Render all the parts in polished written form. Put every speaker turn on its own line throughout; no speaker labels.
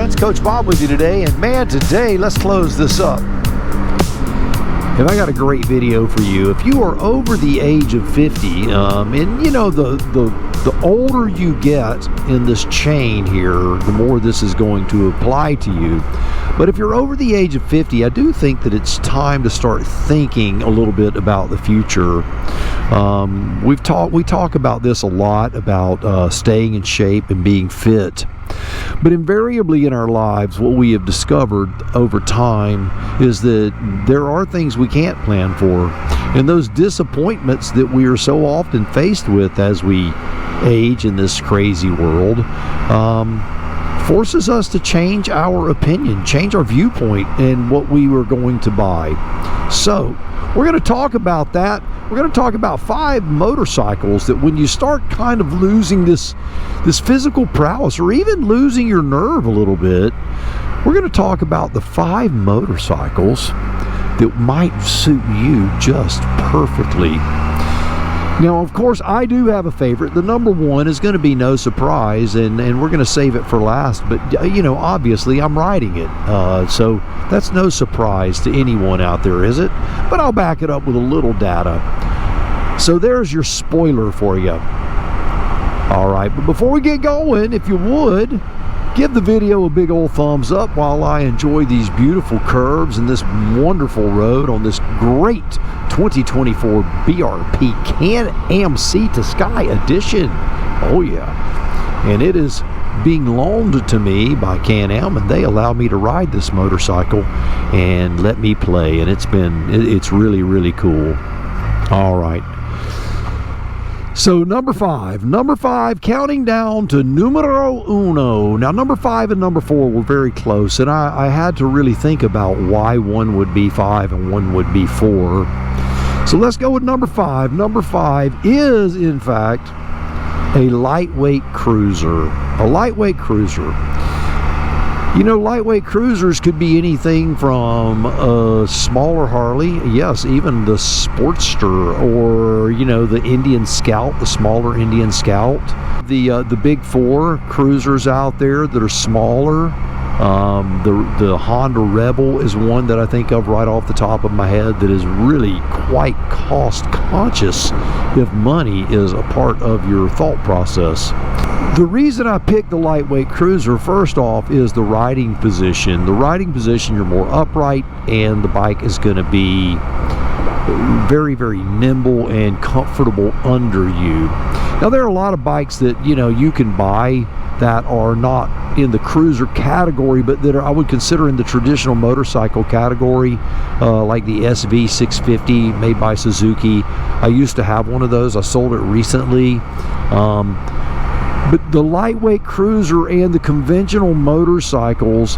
friends, Coach Bob with you today, and man, today let's close this up. And I got a great video for you. If you are over the age of 50, and you know the older you get in this chain here, the more this is going to apply to you. But if you're over the age of 50, I do think that it's time to start thinking a little bit about the future. We talk about this a lot, about staying in shape and being fit. But invariably in our lives, what we have discovered over time is that there are things we can't plan for. And those disappointments that we are so often faced with as we age in this crazy world forces us to change our opinion, change our viewpoint in what we were going to buy. So we're going to talk about that. We're going to talk about 5 motorcycles that when you start kind of losing this physical prowess, or even losing your nerve a little bit, we're going to talk about the 5 motorcycles that might suit you just perfectly. Now, of course, I do have a favorite. The number 1 is going to be no surprise, and we're going to save it for last. But, you know, obviously, I'm riding it. So that's no surprise to anyone out there, is it? But I'll back it up with a little data. So there's your spoiler for you. All right, but before we get going, if you would, give the video a big old thumbs up while I enjoy these beautiful curves and this wonderful road on this great 2024 BRP Can-Am Sea to Sky edition. Oh yeah, and it is being loaned to me by Can-Am, and they allow me to ride this motorcycle and let me play, and it's really, really cool. All right. So number 5, counting down to numero uno. Now number 5 and number 4 were very close, and I had to really think about why one would be 5 and one would be 4. So let's go with number 5. Number 5 is, in fact, a lightweight cruiser. A lightweight cruiser. You know, lightweight cruisers could be anything from a smaller Harley, yes, even the Sportster, or, you know, the Indian Scout, the smaller Indian Scout. The big 4 cruisers out there that are smaller. The Honda Rebel is one that I think of right off the top of my head that is really quite cost conscious if money is a part of your thought process. The reason I picked the lightweight cruiser, first off, is the riding position. The riding position, you're more upright, and the bike is going to be very, very nimble and comfortable under you. Now, there are a lot of bikes that, you know, you can buy that are not in the cruiser category, but that are, I would consider, in the traditional motorcycle category, like the SV650 made by Suzuki. I used to have one of those. I sold it recently. But the lightweight cruiser and the conventional motorcycles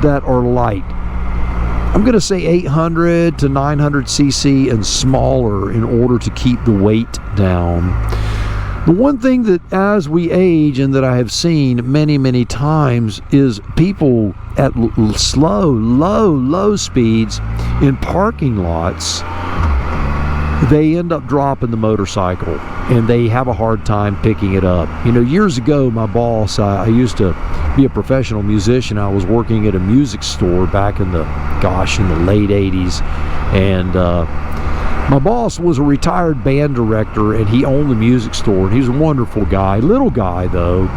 that are light, I'm going to say 800 to 900 cc and smaller in order to keep the weight down. The one thing that as we age and that I have seen many, many times is people at slow, low speeds in parking lots, they end up dropping the motorcycle and they have a hard time picking it up. You know, years ago, my boss, I used to be a professional musician. I was working at a music store back in the late 80s, and my boss was a retired band director, and he owned the music store, and he was a wonderful guy, little guy though,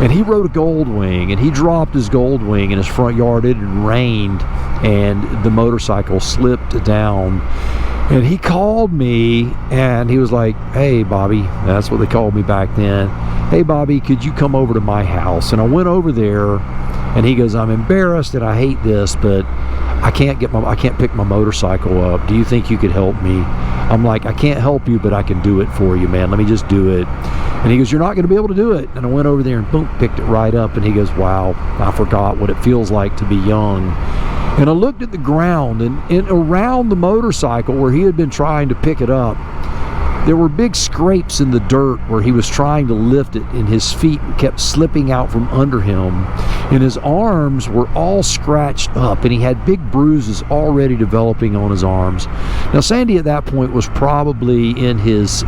and he rode a Goldwing, and he dropped his Goldwing in his front yard. It had rained, and the motorcycle slipped down. And he called me, and he was like, "Hey, Bobby," that's what they called me back then. "Hey, Bobby, could you come over to my house?" And I went over there, and he goes, "I'm embarrassed and I hate this, but I can't pick my motorcycle up. Do you think you could help me?" I'm like, "I can't help you, but I can do it for you, man. Let me just do it." And he goes, "You're not going to be able to do it." And I went over there and boom, picked it right up. And he goes, "Wow, I forgot what it feels like to be young." And I looked at the ground, and around the motorcycle where he had been trying to pick it up, there were big scrapes in the dirt where he was trying to lift it, and his feet kept slipping out from under him, and his arms were all scratched up, and he had big bruises already developing on his arms. Now, Sandy at that point was probably in his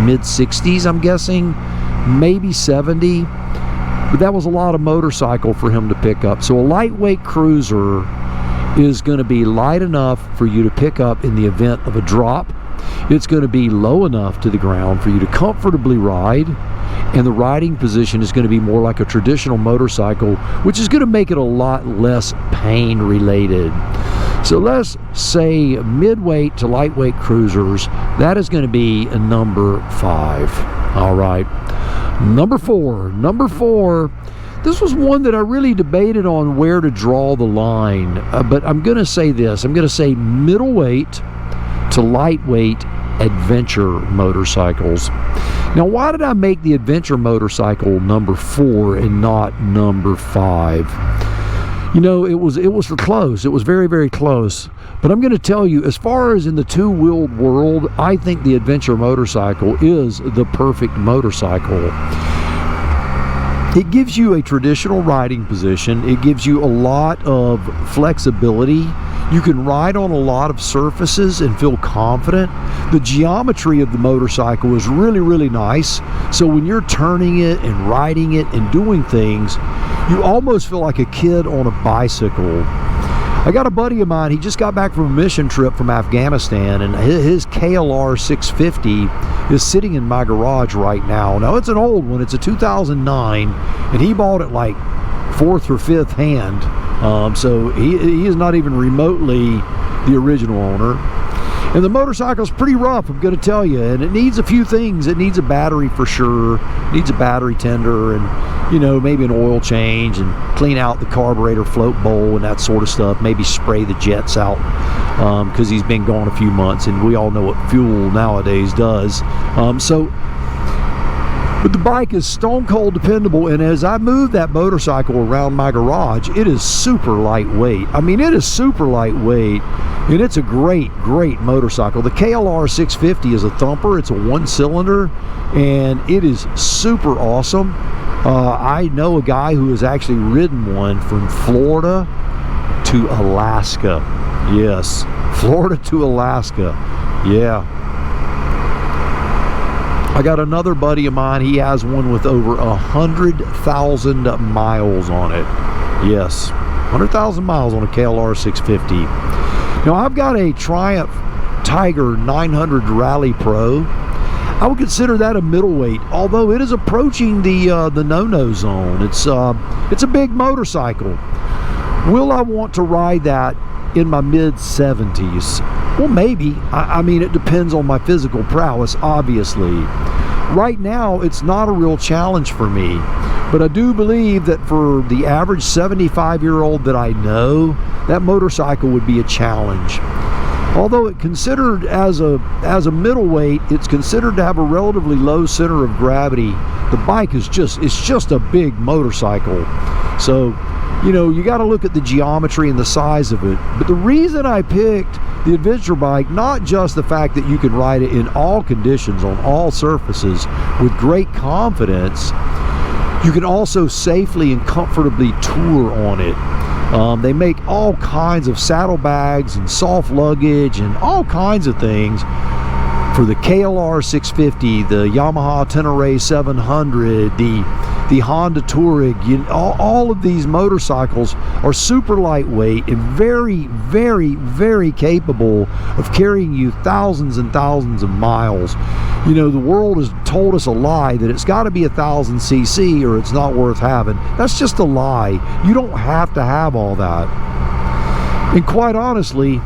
mid-60s, I'm guessing, maybe 70. But that was a lot of motorcycle for him to pick up. So a lightweight cruiser is going to be light enough for you to pick up in the event of a drop. It's going to be low enough to the ground for you to comfortably ride, and the riding position is going to be more like a traditional motorcycle, which is going to make it a lot less pain related. So let's say midweight to lightweight cruisers, that is going to be a number 5. All right, number 4. This was one that I really debated on where to draw the line, but I'm going to say this. I'm going to say middleweight to lightweight adventure motorcycles. Now, why did I make the adventure motorcycle number 4 and not number 5? You know, it was close. It was very, very close. But I'm going to tell you, as far as in the two-wheeled world, I think the adventure motorcycle is the perfect motorcycle. It gives you a traditional riding position. It gives you a lot of flexibility. You can ride on a lot of surfaces and feel confident. The geometry of the motorcycle is really, really nice. So when you're turning it and riding it and doing things, you almost feel like a kid on a bicycle. I got a buddy of mine, he just got back from a mission trip from Afghanistan, and his KLR 650 is sitting in my garage right now. Now, it's an old one. It's a 2009, and he bought it like 4th or 5th hand. So he is not even remotely the original owner. And the motorcycle's pretty rough, I'm going to tell you, and it needs a few things. It needs a battery for sure. It needs a battery tender, and, you know, maybe an oil change, and clean out the carburetor float bowl and that sort of stuff. Maybe spray the jets out, because he's been gone a few months, and we all know what fuel nowadays does. But the bike is stone cold dependable, and as I move that motorcycle around my garage, it is super lightweight. I mean, it is super lightweight, and it's a great, great motorcycle. The KLR 650 is a thumper. It's a 1-cylinder, and it is super awesome. I know a guy who has actually ridden one from Florida to Alaska. Yes, Florida to Alaska. Yeah. I got another buddy of mine, he has one with over 100,000 miles on it. Yes, 100,000 miles on a KLR 650. Now, I've got a Triumph Tiger 900 Rally Pro. I would consider that a middleweight, although it is approaching the no-no zone. It's a big motorcycle. Will I want to ride that in my mid-70s? Well, maybe. I mean, it depends on my physical prowess, obviously. Right now, it's not a real challenge for me, but I do believe that for the average 75-year-old that I know, that motorcycle would be a challenge. Although it considered as a middleweight, it's considered to have a relatively low center of gravity. The bike is just a big motorcycle. So, you know, you got to look at the geometry and the size of it. But the reason I picked the adventure bike, not just the fact that you can ride it in all conditions, on all surfaces, with great confidence, you can also safely and comfortably tour on it. They make all kinds of saddlebags and soft luggage and all kinds of things for the KLR 650, the Yamaha Tenere 700, the Honda Touareg. All of these motorcycles are super lightweight and very, very, very capable of carrying you thousands and thousands of miles. You know, the world has told us a lie that it's got to be 1,000 cc or it's not worth having. That's just a lie. You don't have to have all that. And quite honestly,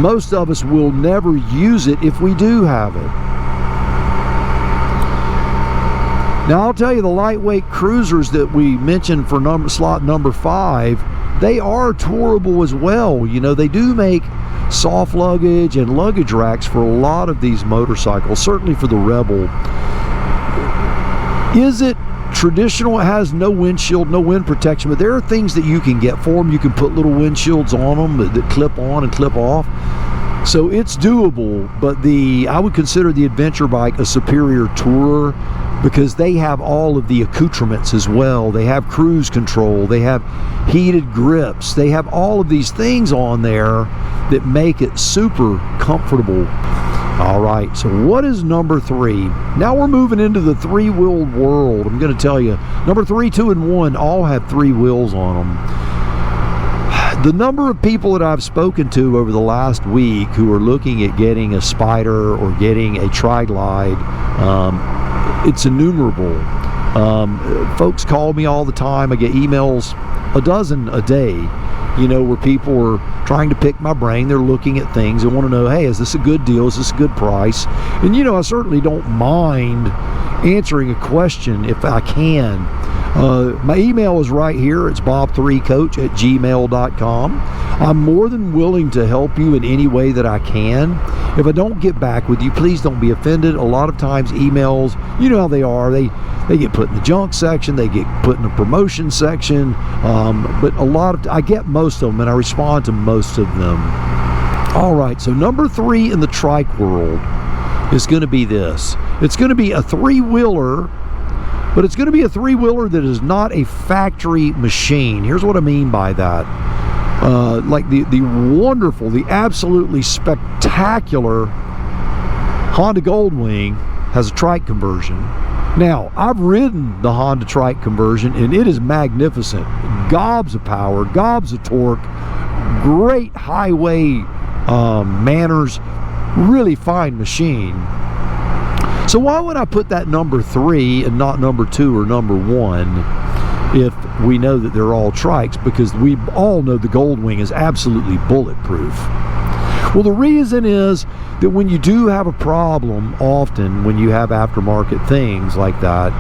most of us will never use it if we do have it. Now, I'll tell you, the lightweight cruisers that we mentioned for slot number 5, they are tourable as well. You know, they do make soft luggage and luggage racks for a lot of these motorcycles, certainly for the Rebel. Is it traditional? It has no windshield, no wind protection, but there are things that you can get for them. You can put little windshields on them that clip on and clip off. So it's doable, but I would consider the adventure bike a superior tourer because they have all of the accoutrements as well. They have cruise control, they have heated grips, they have all of these things on there that make it super comfortable. All right, so what is number 3? Now we're moving into the 3-wheeled world. I'm going to tell you, number 3, 2, and 1 all have 3 wheels on them. The number of people that I've spoken to over the last week who are looking at getting a Spyder or getting a Tri-Glide, it's innumerable. Folks call me all the time. I get emails a dozen a day, you know, where people are trying to pick my brain. They're looking at things and want to know, hey, is this a good deal? Is this a good price? And, you know, I certainly don't mind answering a question if I can. My email is right here. It's bob3coach@gmail.com. I'm more than willing to help you in any way that I can. If I don't get back with you, please don't be offended. A lot of times emails, you know how they are. They get put in the junk section. They get put in the promotion section. But I get most of them, and I respond to most of them. All right, so number 3 in the trike world is going to be this. It's going to be a 3-wheeler, but it's going to be a 3-wheeler that is not a factory machine. Here's what I mean by that. Like the wonderful, the absolutely spectacular Honda Goldwing has a trike conversion. Now, I've ridden the Honda trike conversion, and it is magnificent. Gobs of power, gobs of torque, great highway manners, really fine machine. So why would I put that number 3 and not number 2 or number 1 if we know that they're all trikes? Because we all know the Goldwing is absolutely bulletproof. Well, the reason is that when you do have a problem, often when you have aftermarket things like that,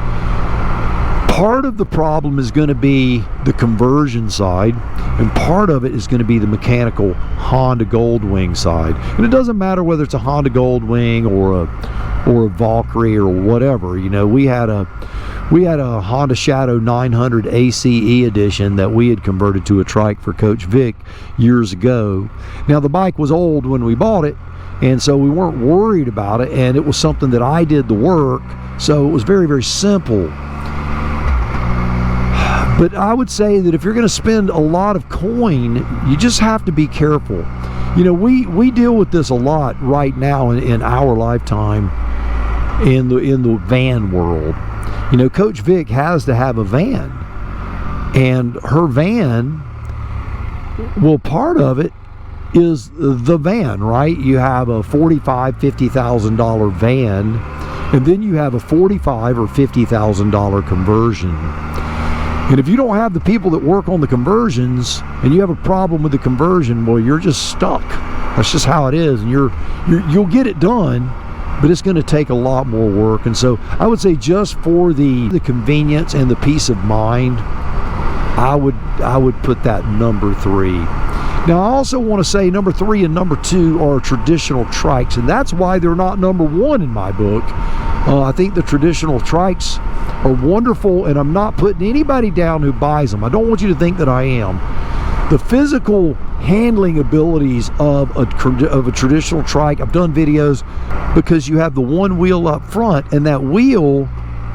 part of the problem is going to be the conversion side, and part of it is going to be the mechanical Honda Goldwing side. And it doesn't matter whether it's a Honda Goldwing or a Valkyrie or whatever. You know, we had a Honda Shadow 900 ACE edition that we had converted to a trike for Coach Vic years ago. Now, the bike was old when we bought it, and so we weren't worried about it, and it was something that I did the work, so it was very, very simple. But I would say that if you're going to spend a lot of coin, you just have to be careful. You know, we deal with this a lot right now in our lifetime in the van world. You know, Coach Vic has to have a van, and her van, well, part of it is the van, right? You have a $45,000, $50,000 van, and then you have a $45,000 or $50,000 conversion. And if you don't have the people that work on the conversions, and you have a problem with the conversion, well, you're just stuck. That's just how it is, and you'll get it done, but it's going to take a lot more work. And so I would say, just for the convenience and the peace of mind, I would put that number 3. Now, I also want to say number 3 and number 2 are traditional trikes, and that's why they're not number 1 in my book. I think the traditional trikes are wonderful, and I'm not putting anybody down who buys them. I don't want you to think that I am. The physical handling abilities of a traditional trike, I've done videos, because you have the one wheel up front, and that wheel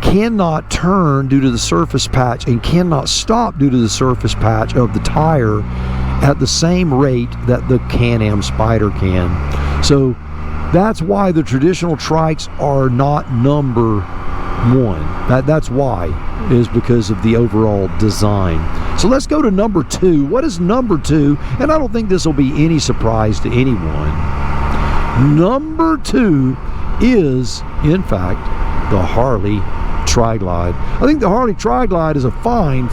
cannot turn due to the surface patch and cannot stop due to the surface patch of the tire at the same rate that the Can-Am Spyder can. So that's why the traditional trikes are not number 1. That's why, is because of the overall design. So let's go to number 2. What is number 2? And I don't think this will be any surprise to anyone. Number 2 is, in fact, the Harley Tri-Glide. I think the Harley Tri-Glide is a fine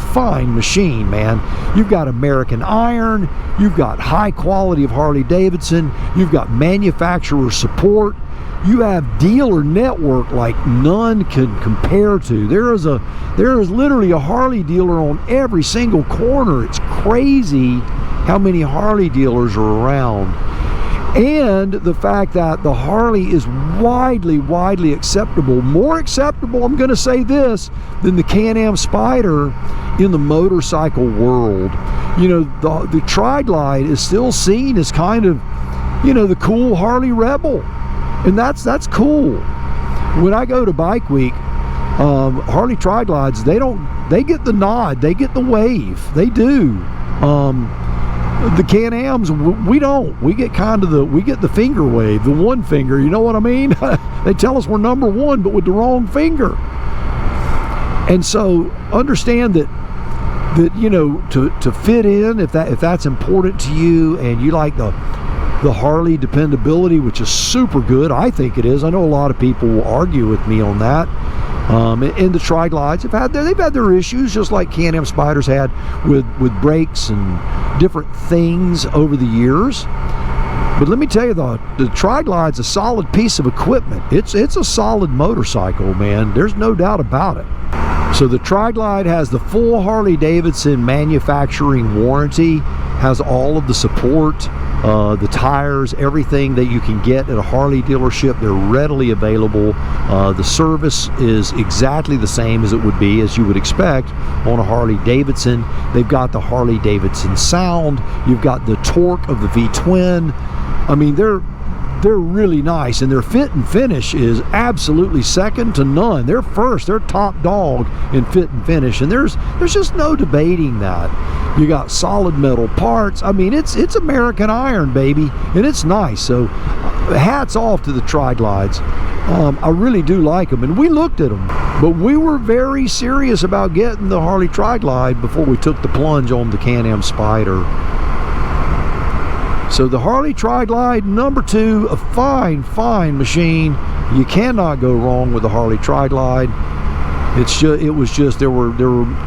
machine, man. You've got American iron, you've got high quality of Harley Davidson, you've got manufacturer support, you have dealer network like none can compare to. There is literally a Harley dealer on every single corner. It's crazy how many Harley dealers are around. And the fact that the Harley is widely acceptable, more acceptable, I'm going to say this, than the Can-Am Spyder in the motorcycle world. You know, the Tri-Glide is still seen as kind of, you know, the cool Harley Rebel. And that's cool. When I go to Bike Week, Harley Tri-Glides, they get the nod, they get the wave, they do. The Can-Ams, we don't. We get the finger wave, the one finger, you know what I mean? They tell us we're number one, but with the wrong finger. And so understand that you know, to fit in, if that's important to you, and you like the Harley dependability, which is super good, I think it is. I know a lot of people will argue with me on that. And the Tri-Glides they've had their issues, just like Can-Am Spyders had with brakes and different things over the years. But let me tell you, the Tri-Glide's a solid piece of equipment. It's a solid motorcycle, man. There's no doubt about it. So the Tri-Glide has the full Harley-Davidson manufacturing warranty, has all of the support, the tires, everything that you can get at a Harley dealership. They're readily available. The service is exactly the same as it would be, as you would expect, on a Harley-Davidson. They've got the Harley-Davidson sound. You've got the torque of the V-twin. I mean, they're really nice, and their fit and finish is absolutely second to none. They're top dog in fit and finish, and there's just no debating that. You got solid metal parts. I mean, it's American iron, baby, and it's nice. So hats off to the Tri-Glides. I really do like them, and we looked at them, but we were very serious about getting the Harley Tri-Glide before we took the plunge on the Can-Am Spyder. So the Harley Tri-Glide number 2, a fine machine. You cannot go wrong with the Harley Tri-Glide. It was just there were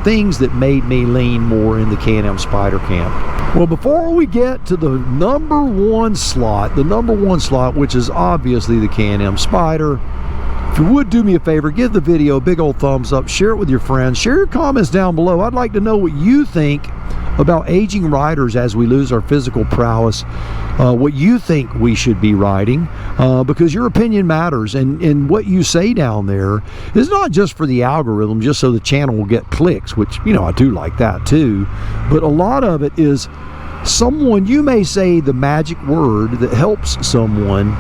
things that made me lean more in the Can-Am Spyder camp. Well, before we get to the number one slot, which is obviously the Can-Am Spyder, if you would do me a favor, give the video a big old thumbs up, share it with your friends, share your comments down below. I'd like to know what you think about aging riders as we lose our physical prowess, what you think we should be riding, because your opinion matters, and what you say down there is not just for the algorithm, just so the channel will get clicks, which, you know, I do like that too, but a lot of it is you may say the magic word that helps someone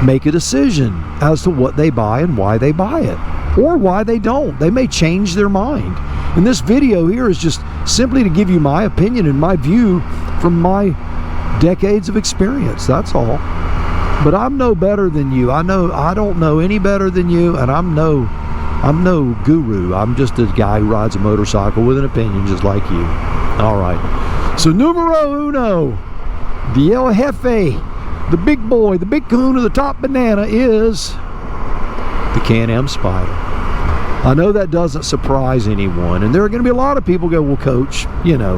make a decision as to what they buy and why they buy it, or why they don't. They may change their mind. And this video here is just simply to give you my opinion and my view from my decades of experience. That's all. But I'm no better than you. I don't know any better than you, and I'm no guru. I'm just a guy who rides a motorcycle with an opinion just like you. All right. So numero uno, the El Jefe, the big boy, the big kahuna, the top banana is the Can-Am Spyder. I know that doesn't surprise anyone, and there are going to be a lot of people go, well, Coach, you know,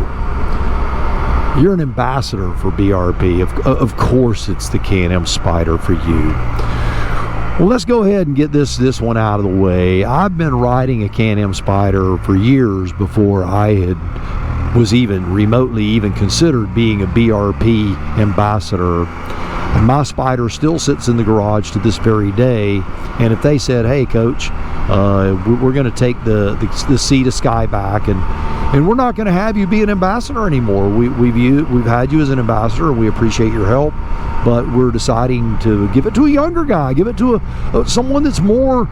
you're an ambassador for BRP. Of course it's the Can-Am Spyder for you. Well, let's go ahead and get this one out of the way. I've been riding a Can-Am Spyder for years before I was even remotely considered being a BRP ambassador. And my Spyder still sits in the garage to this very day, and if they said, hey, Coach, we're going to take the Sea to Sky back, and we're not going to have you be an ambassador anymore. We've had you as an ambassador, and we appreciate your help, but we're deciding to give it to a younger guy, give it to someone that's more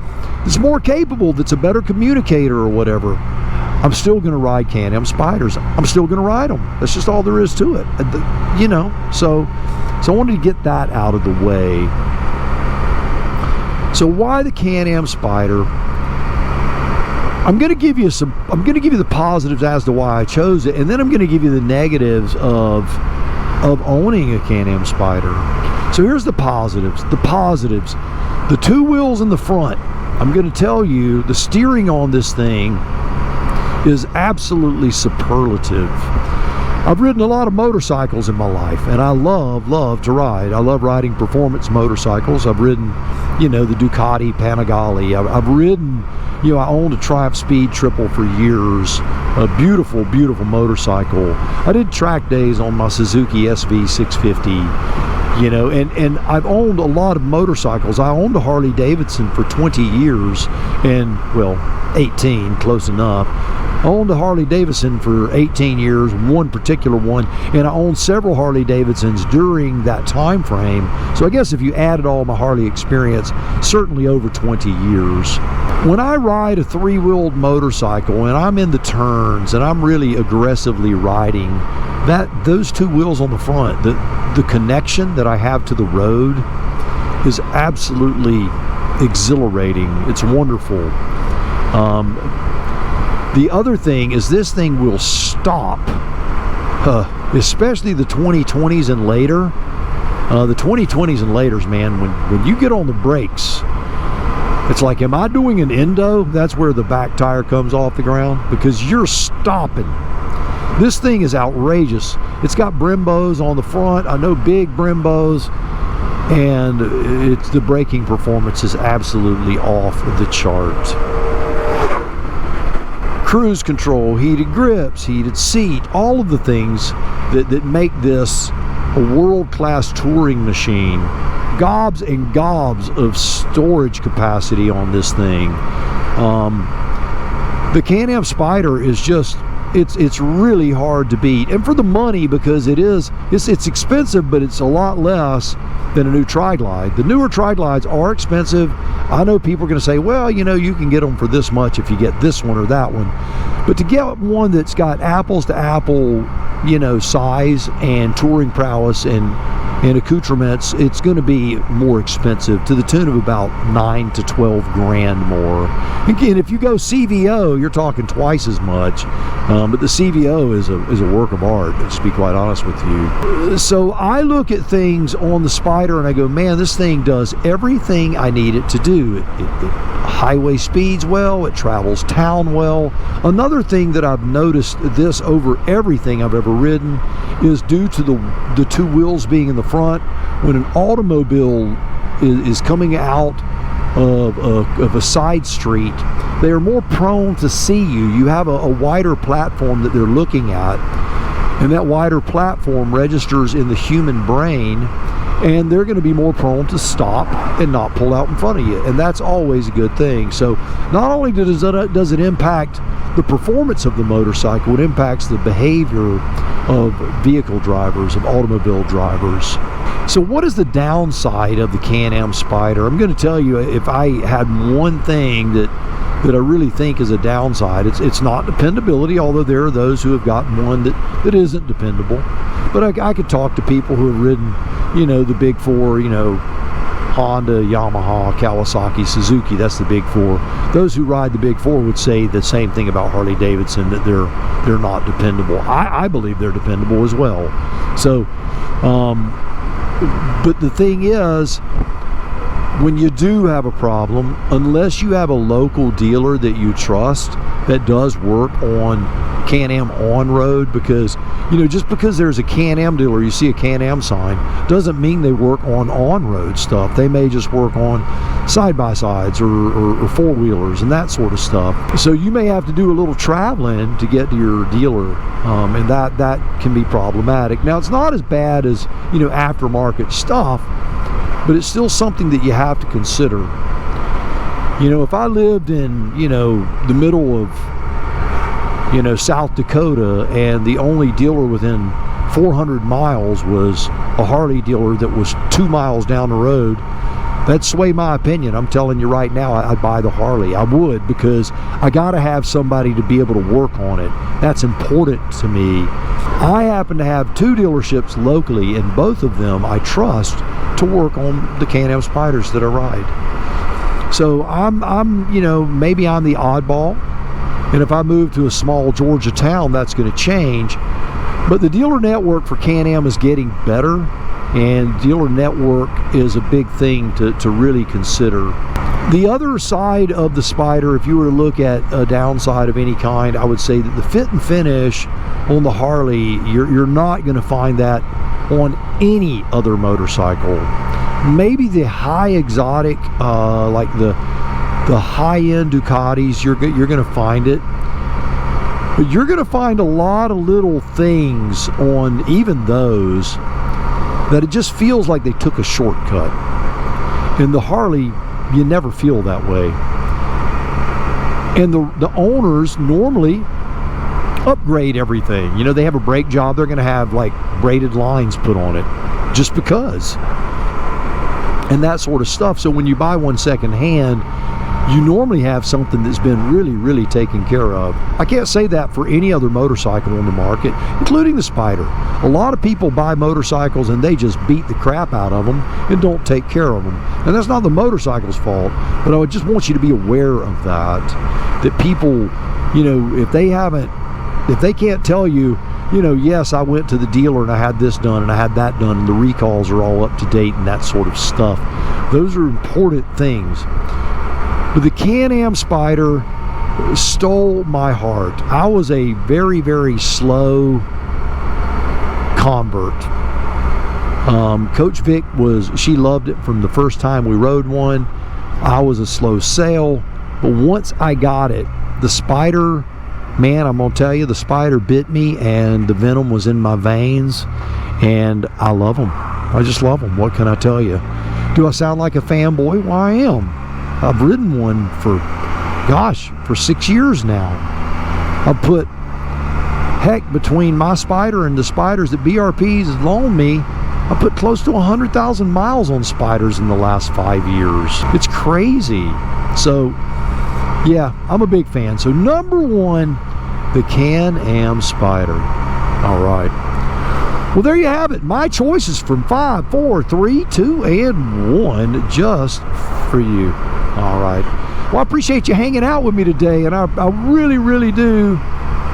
capable, that's a better communicator or whatever. I'm still going to ride Can-Am Spyders. I'm still going to ride them. That's just all there is to it. You know, so I wanted to get that out of the way. So why the Can-Am Spyder? I'm going to give you the positives as to why I chose it, and then I'm going to give you the negatives of owning a Can-Am Spyder. So here's the positives. The two wheels in the front. I'm going to tell you, the steering on this thing is absolutely superlative. I've ridden a lot of motorcycles in my life, and I love to ride. I love riding performance motorcycles. I've ridden, you know, the Ducati Panigale. I've ridden, you know, I owned a Triumph Speed Triple for years. A beautiful motorcycle. I did track days on my Suzuki SV 650. You know, and I've owned a lot of motorcycles. I owned a Harley Davidson for 20 years, and, well, 18, close enough. I owned a Harley Davidson for 18 years, one particular one, and I owned several Harley Davidsons during that time frame. So I guess if you added all my Harley experience, certainly over 20 years. When I ride a three-wheeled motorcycle and I'm in the turns and I'm really aggressively riding those two wheels on the front, the connection that I have to the road is absolutely exhilarating. It's wonderful. The other thing is this thing will stop, especially the 2020s and later. The 2020s and laters, man, when you get on the brakes, it's like, am I doing an endo? That's where the back tire comes off the ground, because you're stopping. This thing is outrageous. It's got Brembos on the front. I know, big Brembos, and the braking performance is absolutely off the chart. Cruise control, heated grips, heated seat, all of the things that make this a world-class touring machine. Gobs and gobs of storage capacity on this thing. The Can-Am Spyder is just, it's really hard to beat, and for the money, because it's expensive, but it's a lot less than a new Tri-Glide. The newer Tri-Glides are expensive. I know people are going to say, well, you know, you can get them for this much if you get this one or that one, but to get one that's got apples to apple, you know, size and touring prowess and accoutrements, it's going to be more expensive, to the tune of about 9 to 12 grand more. Again, if you go CVO, you're talking twice as much, but the CVO is a work of art, just to be quite honest with you. So I look at things on the Spyder and I go, man, this thing does everything I need it to do. It highway speeds well, it travels town well. Another thing that I've noticed this over everything I've ever ridden is due to the two wheels being in the front. When an automobile is coming out of a side street, they are more prone to see you. You have a wider platform that they're looking at, and that wider platform registers in the human brain, and they're going to be more prone to stop and not pull out in front of you, and that's always a good thing. So not only does it impact the performance of the motorcycle, it impacts the behavior of vehicle drivers, of automobile drivers. So what is the downside of the Can-Am Spyder? I'm going to tell you, if I had one thing that I really think is a downside, it's not dependability, although there are those who have gotten one that isn't dependable. But I could talk to people who have ridden, you know, the big four, you know, Honda, Yamaha, Kawasaki, Suzuki, that's the big four. Those who ride the big four would say the same thing about Harley Davidson, that they're not dependable. I believe they're dependable as well. So, but the thing is, when you do have a problem, unless you have a local dealer that you trust that does work on Can-Am on-road, because, you know, just because there's a Can-Am dealer, you see a Can-Am sign, doesn't mean they work on-road stuff. They may just work on side-by-sides or four-wheelers and that sort of stuff. So you may have to do a little traveling to get to your dealer, and that can be problematic. Now, it's not as bad as, you know, aftermarket stuff, but it's still something that you have to consider. You know, if I lived in, you know, the middle of, you know, South Dakota, and the only dealer within 400 miles was a Harley dealer that was 2 miles down the road, that'd sway my opinion. I'm telling you right now, I'd buy the Harley. I would, because I got to have somebody to be able to work on it. That's important to me. I happen to have 2 dealerships locally, and both of them I trust to work on the Can-Am Spyders that I ride. So I'm you know, maybe I'm the oddball, and if I move to a small Georgia town, that's going to change. But the dealer network for Can-Am is getting better, and dealer network is a big thing to really consider. The other side of the Spyder, if you were to look at a downside of any kind, I would say that the fit and finish on the Harley, you're not going to find that on any other motorcycle. Maybe the high exotic, like the high-end Ducatis, you're going to find it. But you're going to find a lot of little things on even those that it just feels like they took a shortcut. In the Harley, you never feel that way. And the owners normally upgrade everything. You know, they have a brake job, they're going to have like braided lines put on it just because, and that sort of stuff. So when you buy one second hand, you normally have something that's been really, really taken care of. I can't say that for any other motorcycle on the market, including the Spyder. A lot of people buy motorcycles and they just beat the crap out of them and don't take care of them. And that's not the motorcycle's fault, but I just want you to be aware of that people, you know, if they can't tell you, you know, yes, I went to the dealer and I had this done and I had that done and the recalls are all up to date and that sort of stuff. Those are important things. But the Can-Am Spyder stole my heart. I was a very, very slow convert. Coach Vic she loved it from the first time we rode one. I was a slow sale, but once I got it, the Spyder, man, I'm gonna tell you, the Spyder bit me and the venom was in my veins, and I love them. I just love them. What can I tell you? Do I sound like a fanboy? Well, I am. I've ridden one for 6 years now. I've put, heck, between my Spyder and the Spyders that BRP's has loaned me, I put close to 100,000 miles on Spyders in the last 5 years. It's crazy. So, yeah, I'm a big fan. So, number one, the Can-Am Spyder. All right. Well, there you have it. My choices from 5, 4, 3, 2, and 1, just for you. All right. Well, I appreciate you hanging out with me today, and I really, really do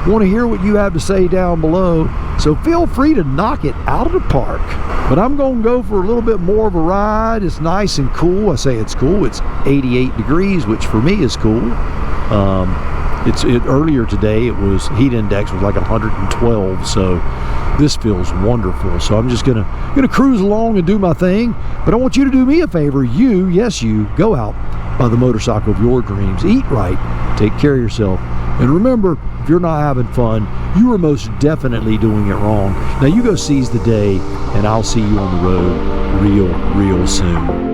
want to hear what you have to say down below. So feel free to knock it out of the park. But I'm going to go for a little bit more of a ride. It's nice and cool. I say it's cool. It's 88 degrees, which for me is cool. Earlier today, it was heat index was like 112, so this feels wonderful. So I'm just gonna cruise along and do my thing. But I want you to do me a favor. You, yes you, go out, buy the motorcycle of your dreams, eat right, take care of yourself, and remember, if you're not having fun, you are most definitely doing it wrong. Now you go seize the day, and I'll see you on the road real soon.